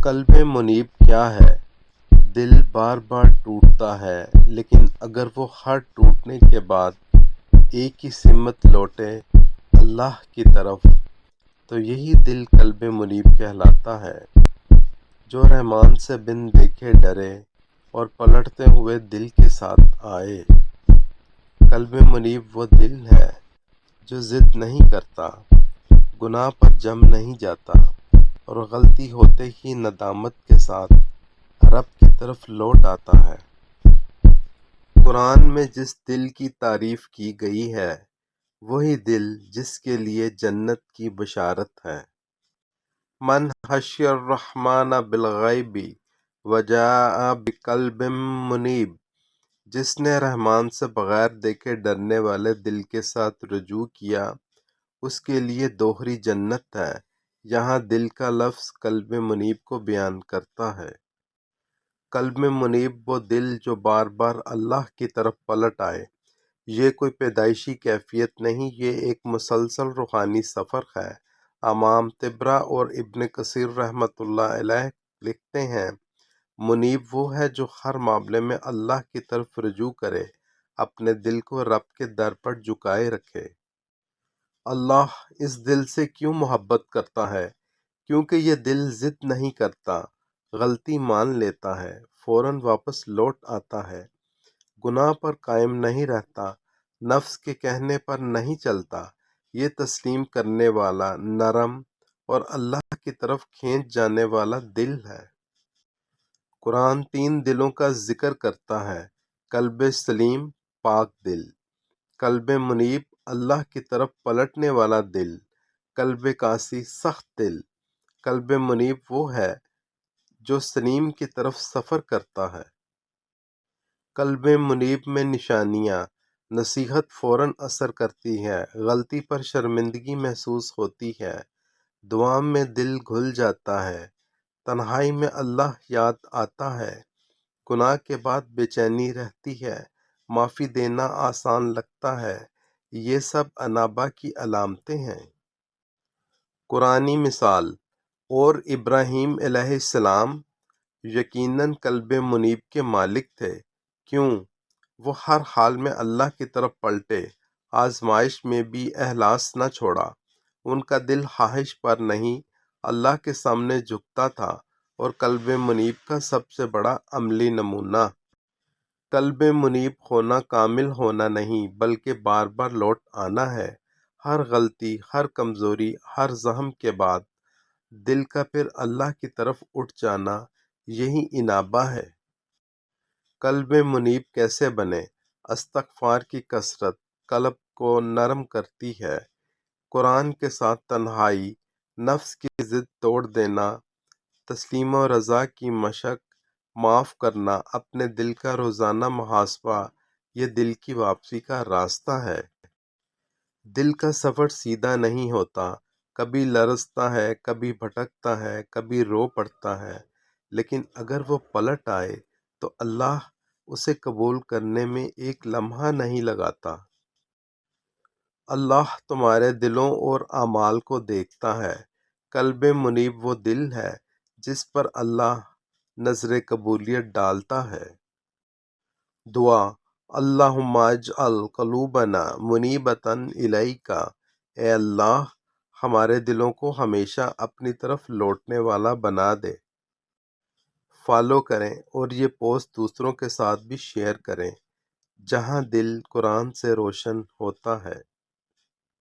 قلب منیب کیا ہے؟ دل بار بار ٹوٹتا ہے، لیکن اگر وہ ہر ٹوٹنے کے بعد ایک ہی سمت لوٹے اللہ کی طرف تو یہی دل قلب منیب کہلاتا ہے، جو رحمان سے بن دیکھے ڈرے اور پلٹتے ہوئے دل کے ساتھ آئے۔ قلب منیب وہ دل ہے جو ضد نہیں کرتا، گناہ پر جم نہیں جاتا اور غلطی ہوتے ہی ندامت کے ساتھ رب کی طرف لوٹ آتا ہے۔ قرآن میں جس دل کی تعریف کی گئی ہے وہی دل جس کے لیے جنت کی بشارت ہے۔ من خشی الرحمن بالغیب وجاء بقلب منیب، جس نے رحمان سے بغیر دیکھے ڈرنے والے دل کے ساتھ رجوع کیا اس کے لیے دوہری جنت ہے۔ یہاں دل کا لفظ قلب منیب کو بیان کرتا ہے۔ قلب منیب وہ دل جو بار بار اللہ کی طرف پلٹ آئے۔ یہ کوئی پیدائشی کیفیت نہیں، یہ ایک مسلسل روحانی سفر ہے۔ امام طبرہ اور ابن کثیر رحمۃ اللہ علیہ لکھتے ہیں، منیب وہ ہے جو ہر معاملے میں اللہ کی طرف رجوع کرے، اپنے دل کو رب کے در پر جھکائے رکھے۔ اللہ اس دل سے کیوں محبت کرتا ہے؟ کیونکہ یہ دل ضد نہیں کرتا، غلطی مان لیتا ہے، فوراً واپس لوٹ آتا ہے، گناہ پر قائم نہیں رہتا، نفس کے کہنے پر نہیں چلتا، یہ تسلیم کرنے والا، نرم اور اللہ کی طرف کھینچ جانے والا دل ہے۔ قرآن 3 دلوں کا ذکر کرتا ہے: قلب سلیم پاک دل، قلب منیب اللہ کی طرف پلٹنے والا دل، قلب قاسی سخت دل۔ قلب منیب وہ ہے جو سلیم کی طرف سفر کرتا ہے۔ قلب منیب میں نشانیاں: نصیحت فوراً اثر کرتی ہے، غلطی پر شرمندگی محسوس ہوتی ہے، دعا میں دل گھل جاتا ہے، تنہائی میں اللہ یاد آتا ہے، گناہ کے بعد بے چینی رہتی ہے، معافی دینا آسان لگتا ہے۔ یہ سب انابہ کی علامتیں ہیں۔ قرآنی مثال: اور ابراہیم علیہ السلام یقیناً قلب منیب کے مالک تھے۔ کیوں؟ وہ ہر حال میں اللہ کی طرف پلٹے، آزمائش میں بھی اخلاص نہ چھوڑا، ان کا دل خواہش پر نہیں، اللہ کے سامنے جھکتا تھا، اور قلب منیب کا سب سے بڑا عملی نمونہ۔ قلب منیب ہونا کامل ہونا نہیں بلکہ بار بار لوٹ آنا ہے۔ ہر غلطی، ہر کمزوری، ہر زخم کے بعد دل کا پھر اللہ کی طرف اٹھ جانا، یہی انابہ ہے۔ قلب منیب کیسے بنے؟ استغفار کی کثرت قلب کو نرم کرتی ہے۔ قرآن کے ساتھ تنہائی، نفس کی ضد توڑ دینا، تسلیم و رضا کی مشق، معاف کرنا، اپنے دل کا روزانہ محاسبہ، یہ دل کی واپسی کا راستہ ہے۔ دل کا سفر سیدھا نہیں ہوتا، کبھی لرزتا ہے، کبھی بھٹکتا ہے، کبھی رو پڑتا ہے، لیکن اگر وہ پلٹ آئے تو اللہ اسے قبول کرنے میں ایک لمحہ نہیں لگاتا۔ اللہ تمہارے دلوں اور اعمال کو دیکھتا ہے۔ قلب منیب وہ دل ہے جس پر اللہ نظر قبولیت ڈالتا ہے۔ دعا: اللہم اجعل قلوبنا منیبۃ الیک، اے اللہ ہمارے دلوں کو ہمیشہ اپنی طرف لوٹنے والا بنا دے۔ فالو کریں اور یہ پوسٹ دوسروں کے ساتھ بھی شیئر کریں۔ جہاں دل قرآن سے روشن ہوتا ہے۔